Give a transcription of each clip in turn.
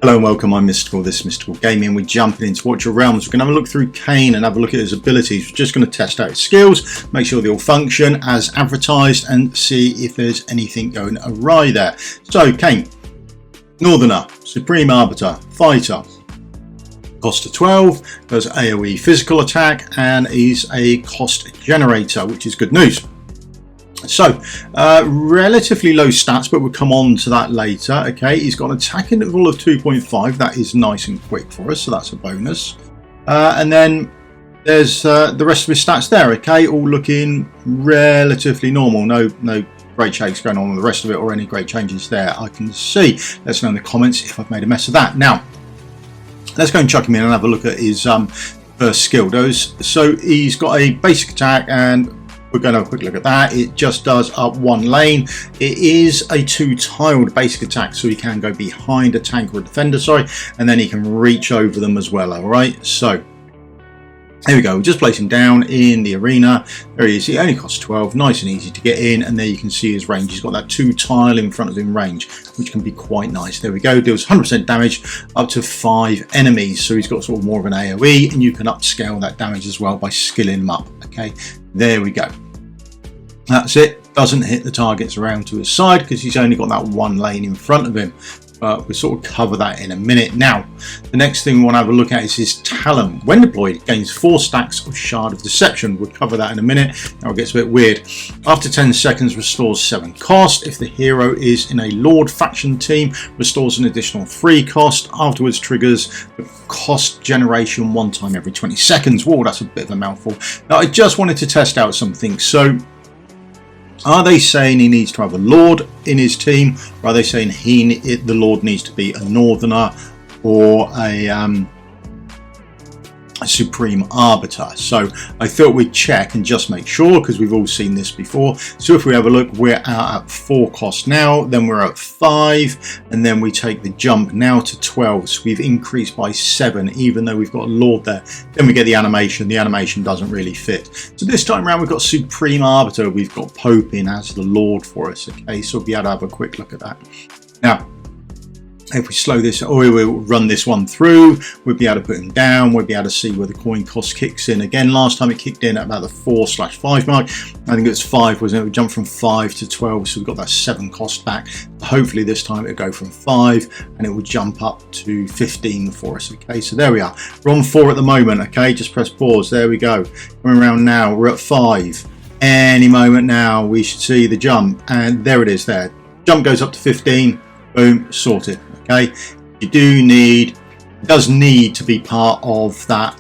Hello and welcome, I'm Misstical, this is Misstical Gaming. We're jumping into Watch Your Realms. We're going to have a look through Kane and have a look at his abilities. We're just going to test out his skills, make sure they all function as advertised and see if there's anything going awry there. So Kane, Northerner, Supreme Arbiter, Fighter, cost of 12, does AoE physical attack and is a cost generator, which is good news. So, relatively low stats, but we'll come on to that later. Okay, he's got an attack interval of 2.5. That is nice and quick for us, so that's a bonus. And then there's the rest of his stats there. Okay, all looking relatively normal. No great shakes going on with the rest of it, or any great changes there I can see. Let us know in the comments if I've made a mess of that. Now, let's go and chuck him in and have a look at his first skill. So he's got a basic attack, and we're going to have a quick look at that. It just does up one lane. It is a two-tiled basic attack, so he can go behind a tank or a defender, and then he can reach over them as well. All right, so here we go. We'll just place him down in the arena. There he is. He only costs 12. Nice and easy to get in, and there you can see his range. He's got that two tile in front of him range, which can be quite nice. There we go. Deals 100% damage up to 5 enemies, so he's got sort of more of an AoE, and you can upscale that damage as well by skilling him up. Okay, there we go. That's it. Doesn't hit the targets around to his side because he's only got that one lane in front of him. We'll sort of cover that in a minute. Now, the next thing we want to have a look at is his talent. When deployed, it gains 4 stacks of Shard of Deception. We'll cover that in a minute. Now it gets a bit weird. After 10 seconds, restores 7 cost. If the hero is in a Lord faction team, restores an additional 3 cost. Afterwards, triggers the cost generation 1 time every 20 seconds. Whoa, that's a bit of a mouthful. Now, I just wanted to test out something. So, are they saying he needs to have a Lord in his team, or are they saying the Lord needs to be a Northerner or a Supreme Arbiter? So I thought we'd check and just make sure, because we've all seen this before. So if we have a look, we're out at 4 cost now, then we're at 5, and then we take the jump now to 12. So we've increased by 7, even though we've got a Lord there. Then we get the animation. The animation doesn't really fit. So this time around, we've got Supreme Arbiter. We've got Pope in as the Lord for us. Okay, so we'll be able to have a quick look at that. Now, if we slow this, or we'll run this one through, we'll be able to put him down. We'll be able to see where the coin cost kicks in. Again, last time it kicked in at about the 4/5 mark. I think it was 5, wasn't it? We jumped from 5 to 12, so we've got that 7 cost back. Hopefully this time it'll go from 5 and it will jump up to 15 for us. Okay, so there we are. We're on 4 at the moment. Okay, just press pause. There we go. Coming around now, we're at 5. Any moment now, we should see the jump, and there it is. There, jump goes up to 15. Boom, sorted. Okay, it does need to be part of that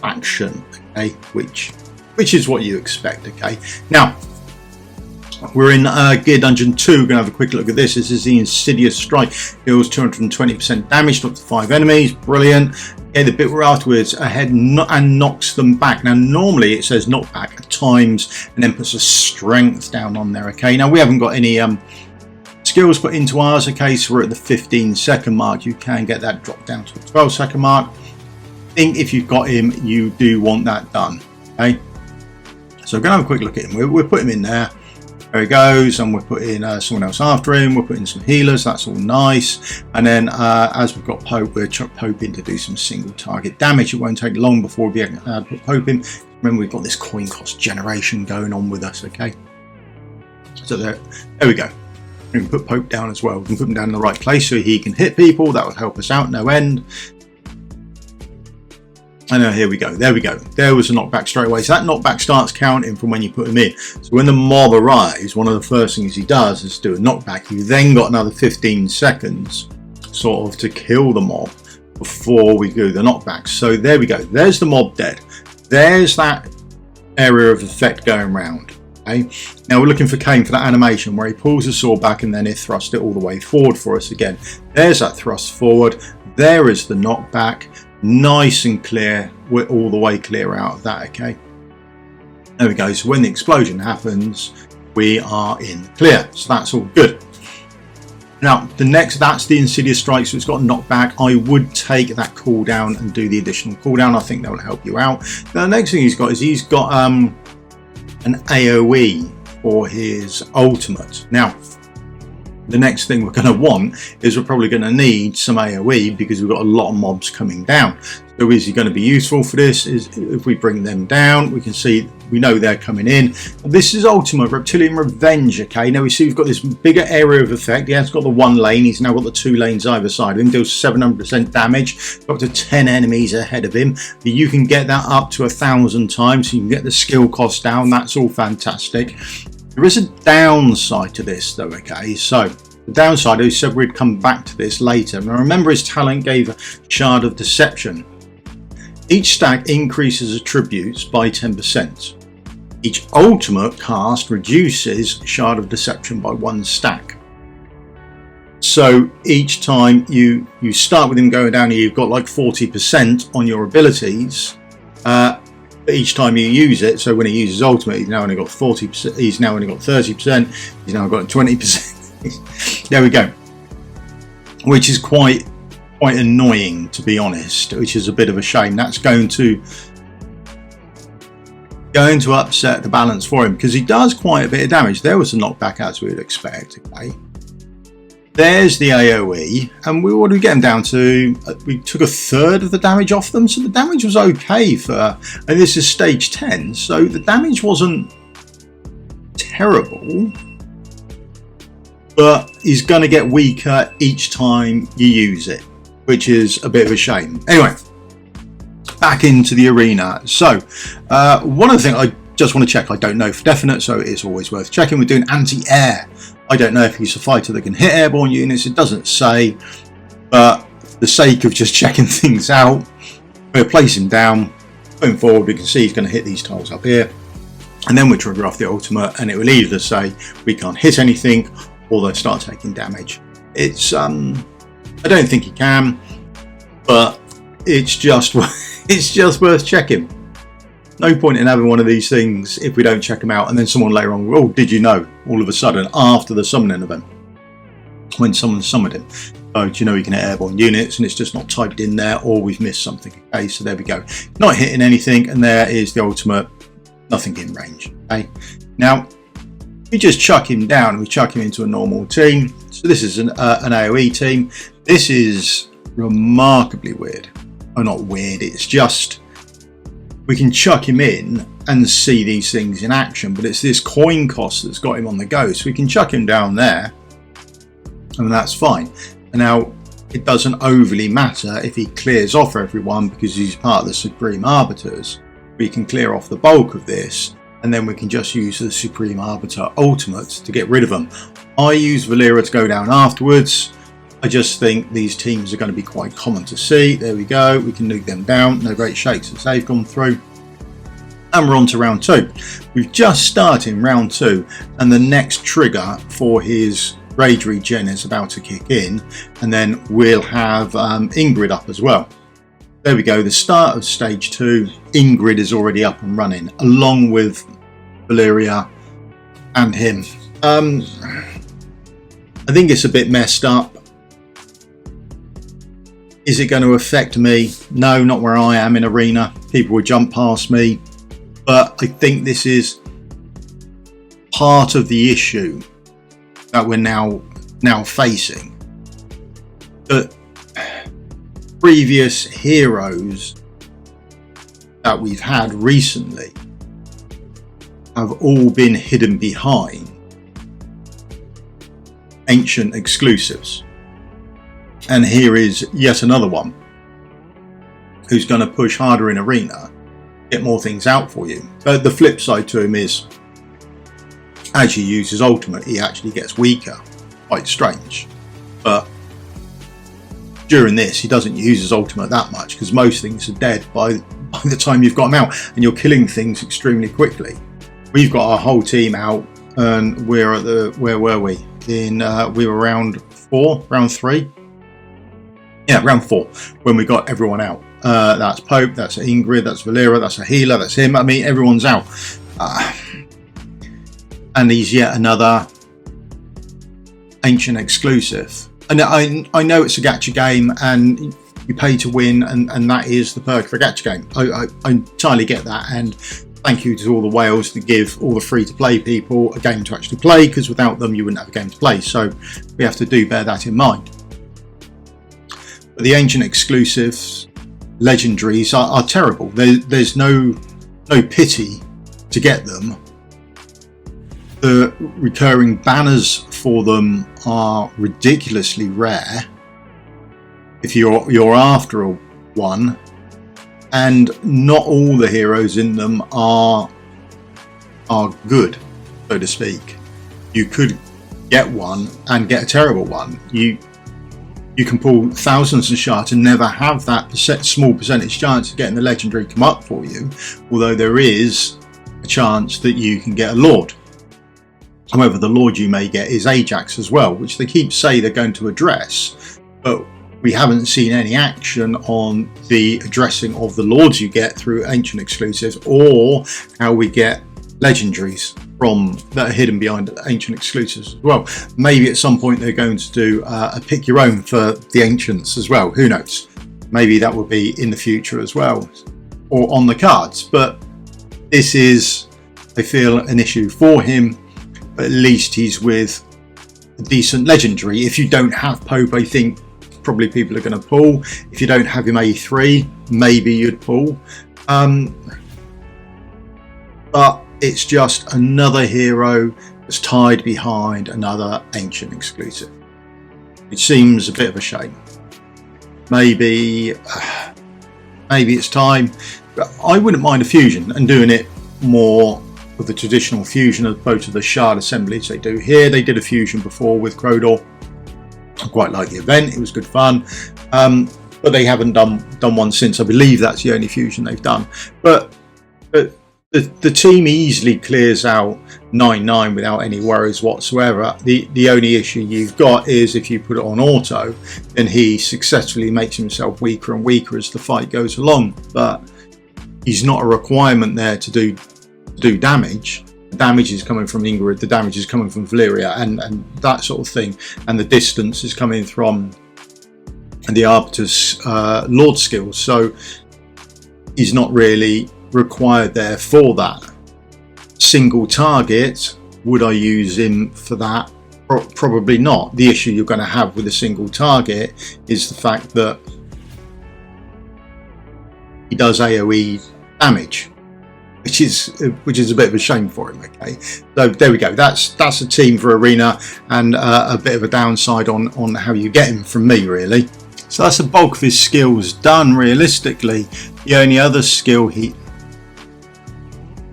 action, okay, which is what you expect. Okay, now we're in Gear Dungeon 2. We're going to have a quick look at this. This is the Insidious Strike. Deals 220% damage to up to 5 enemies. Brilliant. Okay, the bit we're afterwards, ahead and knocks them back. Now, normally it says knock back at times and then puts a strength down on there. Okay, now we haven't got any skills put into ours. Okay, so we're at the 15-second mark. You can get that dropped down to the 12-second mark. I think if you've got him, you do want that done. Okay, so we're going to have a quick look at him. We'll put him in there. There he goes, and we're putting someone else after him. We're putting some healers. That's all nice. And then as we've got Pope, we'll chuck Pope in to do some single target damage. It won't take long before we put Pope in. Remember, we've got this coin cost generation going on with us. Okay, so there we go. We can put Pope down as well. We can put him down in the right place so he can hit people. That will help us out no end. And now here we go. There we go. There was a knockback straight away. So that knockback starts counting from when you put him in. So when the mob arrives, one of the first things he does is do a knockback. You then got another 15 seconds sort of to kill the mob before we do the knockback. So there we go. There's the mob dead. There's that area of effect going round. Okay. Now we're looking for Kane for that animation where he pulls the sword back and then he thrusts it all the way forward for us again. There's that thrust forward. There is the knockback. Nice and clear. We're all the way clear out of that. Okay. There we go. So when the explosion happens, we are in the clear. So that's all good. Now the next, that's the Insidious Strike, so it's got a knockback. I would take that cooldown and do the additional cooldown. I think that will help you out. Now the next thing he's got is he's got an AoE for his ultimate. Now The next thing we're going to want is we're probably going to need some AoE because we've got a lot of mobs coming down. So is he going to be useful for this? Is if we bring them down, we can see, we know they're coming in. This is Ultimate Reptilian Revenge, okay? Now we see we've got this bigger area of effect. He has got the one lane, he's now got the two lanes either side of him, deals 700% damage, up to 10 enemies ahead of him. You can get that up to 1,000 times, so you can get the skill cost down. That's all fantastic. There is a downside to this though, okay? So the downside is, said we'd come back to this later. Now remember, his talent gave a Shard of Deception. Each stack increases attributes by 10%. Each ultimate cast reduces Shard of Deception by 1 stack. So each time you start with him going down here, you've got like 40% on your abilities. Each time you use it, so when he uses ultimate, he's now only got 40%, he's now only got 30%, he's now got 20%. There we go. Which is quite annoying, to be honest, which is a bit of a shame. That's going to upset the balance for him, because he does quite a bit of damage. There was a knockback as we would expect, okay. There's the AoE, and what did we get him down to? We took a third of the damage off them, so the damage was okay for, and this is stage 10, so the damage wasn't terrible, but he's going to get weaker each time you use it, which is a bit of a shame. Anyway, back into the arena. So, one of the things I just want to check, I don't know for definite, so it's always worth checking. We're doing anti-air. I don't know if he's a fighter that can hit airborne units, it doesn't say, but for the sake of just checking things out, we'll place him down, put him forward, we can see he's going to hit these tiles up here, and then we trigger off the ultimate, and it will either say we can't hit anything, or they'll start taking damage. It's, I don't think he can, but it's just worth checking. No point in having one of these things if we don't check them out, and then someone later on, oh, did you know, all of a sudden after the summoning event, when someone summoned him, oh, do you know he can hit airborne units, and it's just not typed in there, or we've missed something. Okay, so there we go, not hitting anything, and there is the ultimate, nothing in range. Okay, now we just chuck him down, we chuck him into a normal team. So this is an AoE team. This is remarkably weird. Oh, not weird, it's just we can chuck him in and see these things in action, but it's this coin cost that's got him on the go. So we can chuck him down there, and that's fine. And now it doesn't overly matter if he clears off everyone because he's part of the Supreme Arbiters. We can clear off the bulk of this, and then we can just use the Supreme Arbiter ultimates to get rid of them. I use Valera to go down afterwards. I just think these teams are going to be quite common to see. There we go, we can nuke them down, no great shakes as they've gone through. And we're on to round 2. We've just started round 2, and the next trigger for his rage regen is about to kick in, and then we'll have Ingrid up as well. There we go, the start of stage 2, Ingrid is already up and running, along with Valeria and him. I think it's a bit messed up. Is it going to affect me? No, not where I am in arena. People would jump past me. But I think this is part of the issue that we're now facing. That previous heroes that we've had recently have all been hidden behind ancient exclusives. And here is yet another one who's going to push harder in arena, get more things out for you. But the flip side to him is, as you use his ultimate, he actually gets weaker. Quite strange. But during this, he doesn't use his ultimate that much because most things are dead by the time you've got them out, and you're killing things extremely quickly. We've got our whole team out, and we're at the, where were we? We were round 3. Yeah, round 4 when we got everyone out. That's Pope, that's Ingrid, that's Valera, that's a healer, that's him. I mean, everyone's out. And he's yet another ancient exclusive. And I know it's a gacha game and you pay to win, and that is the perk for a gacha game. I entirely get that. And thank you to all the whales that give all the free-to-play people a game to actually play, because without them you wouldn't have a game to play. So we have to bear that in mind. But the ancient exclusives, legendaries are terrible. There's no pity to get them. The recurring banners for them are ridiculously rare if you're after one, and not all the heroes in them are good, so to speak. You could get one and get a terrible one. You can pull thousands of shards and never have that small percentage chance of getting the legendary come up for you, although there is a chance that you can get a lord. However, the lord you may get is Ajax as well, which they keep saying they're going to address, but we haven't seen any action on the addressing of the lords you get through ancient exclusives, or how we get legendaries from that are hidden behind ancient exclusives as well. Maybe at some point they're going to do a pick your own for the ancients as well. Who knows? Maybe that will be in the future as well, or on the cards. But this is, I feel, an issue for him. But at least he's with a decent legendary. If you don't have Pope, I think probably people are going to pull. If you don't have him A3, maybe you'd pull. But it's just another hero that's tied behind another ancient exclusive. It seems a bit of a shame. Maybe it's time. But I wouldn't mind a fusion and doing it more with the traditional fusion as opposed to the shard assemblies they do here. They did a fusion before with Crodor. I quite like the event. It was good fun. But they haven't done one since. I believe that's the only fusion they've done. But the team easily clears out 9-9 without any worries whatsoever. The only issue you've got is if you put it on auto, then he successfully makes himself weaker and weaker as the fight goes along. But he's not a requirement there to do damage. The damage is coming from Ingrid, the damage is coming from Valyria, and that sort of thing, and the distance is coming from the Arbiter's Lord skills, so he's not really required there for that. Single target, would I use him for that? Probably not. The issue you're going to have with a single target is the fact that he does AoE damage, which is a bit of a shame for him. Okay, so there we go. That's a team for Arena, and a bit of a downside on how you get him from me, really. So that's the bulk of his skills done. Realistically, the only other skill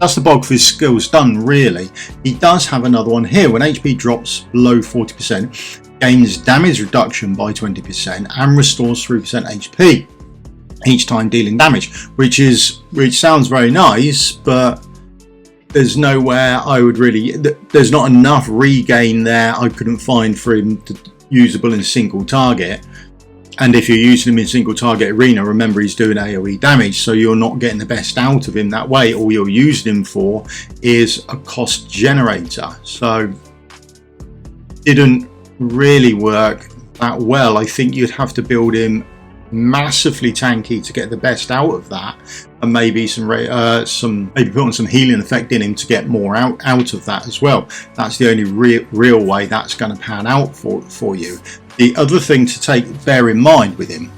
that's the bulk of his skills done. Really, he does have another one here. When HP drops below 40%, gains damage reduction by 20% and restores 3% HP. Each time dealing damage, which sounds very nice, but there's nowhere I would really, there's not enough regain there I couldn't find for him to usable in single target. And if you're using him in single target Arena, remember he's doing AoE damage, so you're not getting the best out of him that way. All you're using him for is a cost generator, so didn't really work that well. I think you'd have to build him massively tanky to get the best out of that, and maybe maybe put on some healing effect in him to get more out of that as well. That's the only real way that's going to pan out for you. The other thing to bear in mind with him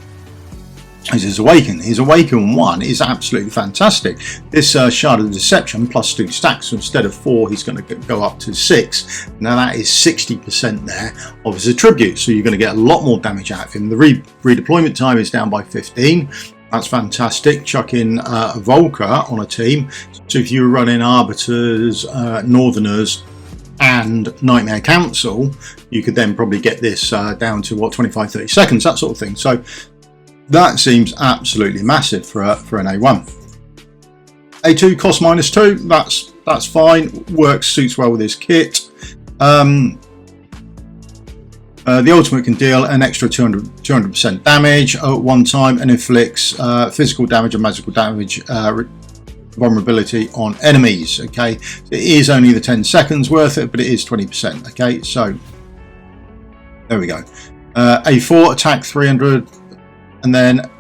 is his Awaken. His Awaken 1 is absolutely fantastic. This Shard of Deception plus 2 stacks, so instead of 4 he's going to go up to 6. Now that is 60% there of his attribute, so you're going to get a lot more damage out of him. The redeployment time is down by 15. That's fantastic. Chuck in a Volker on a team, so if you were running Arbiters, Northerners and Nightmare Council, you could then probably get this down to 25-30 seconds, that sort of thing. So that seems absolutely massive for an A1. A2 cost -2. That's fine. Works, suits well with his kit. The ultimate can deal an extra 200% damage at one time and inflicts physical damage and magical damage vulnerability on enemies. Okay, it is only the 10 seconds worth it, but it is 20%. Okay, so there we go. A4 attack 300. And then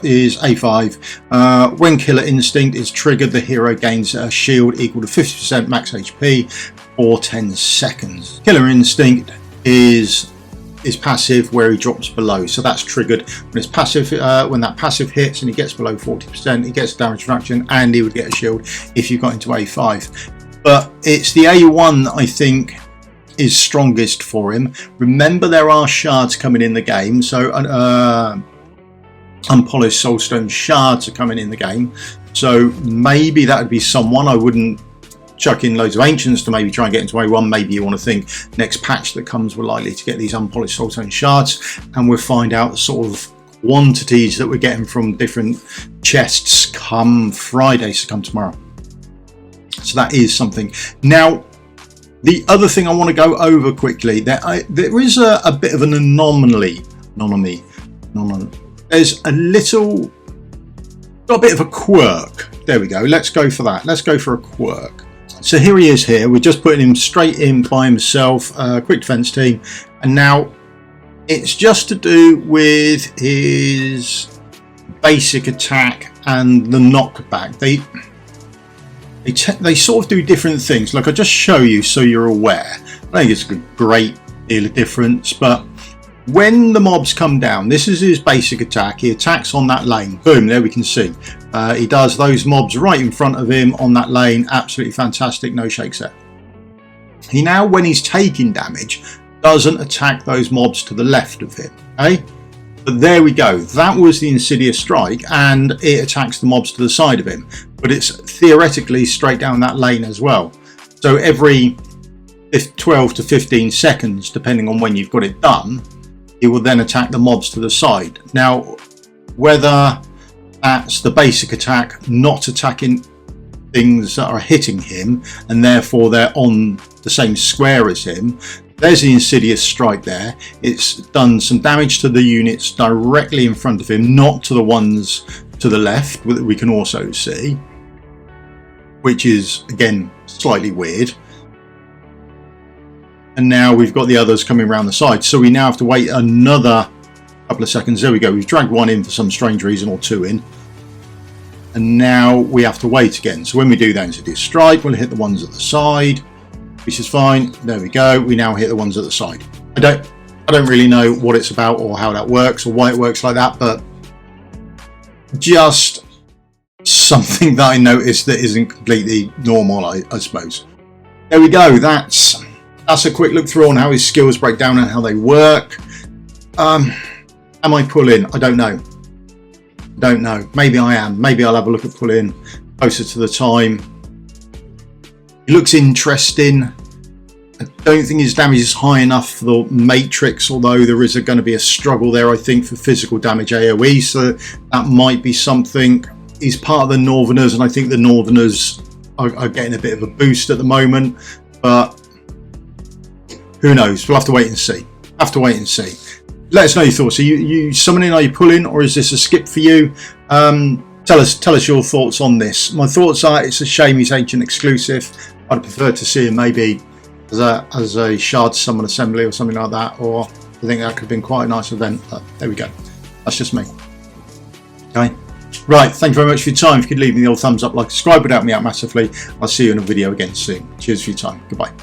is A5. When Killer Instinct is triggered, the hero gains a shield equal to 50% max HP for 10 seconds. Killer Instinct is passive, where he drops below, so that's triggered when it's passive. When that passive hits and he gets below 40%, he gets damage reduction, and he would get a shield if you got into A5. But it's the A1 that I think is strongest for him. Remember, there are shards coming in the game, so unpolished soulstone shards are coming in the game, so maybe that would be someone. I wouldn't chuck in loads of ancients to maybe try and get into A1. Maybe you want to think next patch that comes, we're likely to get these unpolished soulstone shards, and we'll find out the sort of quantities that we're getting from different chests come Friday, so come tomorrow. So that is something. Now, the other thing I want to go over quickly, there is a bit of an anomaly. There's got a bit of a quirk. There we go. Let's go for that. Let's go for a quirk. So here he is here. We're just putting him straight in by himself, quick defense team. And now it's just to do with his basic attack and the knockback. They sort of do different things. Like, I'll just show you so you're aware. I think it's a great deal of difference, but when the mobs come down, this is his basic attack. He attacks on that lane. Boom, there we can see. He does those mobs right in front of him on that lane. Absolutely fantastic, no shakes there. He now, when he's taking damage, doesn't attack those mobs to the left of him. Okay? But there we go. That was the Insidious strike, and it attacks the mobs to the side of him. But it's theoretically straight down that lane as well. So every 12 to 15 seconds, depending on when you've got it done, he will then attack the mobs to the side. Now, whether that's the basic attack not attacking things that are hitting him, and therefore they're on the same square as him, there's the Insidious strike there. It's done some damage to the units directly in front of him, not to the ones to the left that we can also see, which is, again, slightly weird. And now we've got the others coming around the side, so we now have to wait another couple of seconds. There we go. We've dragged one in for some strange reason, or two in, and now we have to wait again. So when we do that Insidious strike, we'll hit the ones at the side, which is fine. There we go. We now hit the ones at the side. I don't really know what it's about or how that works or why it works like that, but just something that I noticed that isn't completely normal, I suppose. There we go. That's a quick look through on how his skills break down and how they work. Am I pull-in? I don't know. Maybe I am. Maybe I'll have a look at pull-in closer to the time. He looks interesting. I don't think his damage is high enough for the Matrix, although there is going to be a struggle there, I think, for physical damage AoE, so that might be something. He's part of the Northerners, and I think the Northerners are getting a bit of a boost at the moment, but who knows? We'll have to wait and see. Let us know your thoughts. Are you summoning? Are you pulling? Or is this a skip for you? Tell us your thoughts on this. My thoughts are, it's a shame he's Ancient exclusive. I'd prefer to see him maybe as a shard summon assembly or something like that, or I think that could have been quite a nice event, but there we go. That's just me. Okay. Right, thank you very much for your time. If you could leave me the old thumbs up, like, subscribe, would help me out massively. I'll see you in a video again soon. Cheers for your time. Goodbye.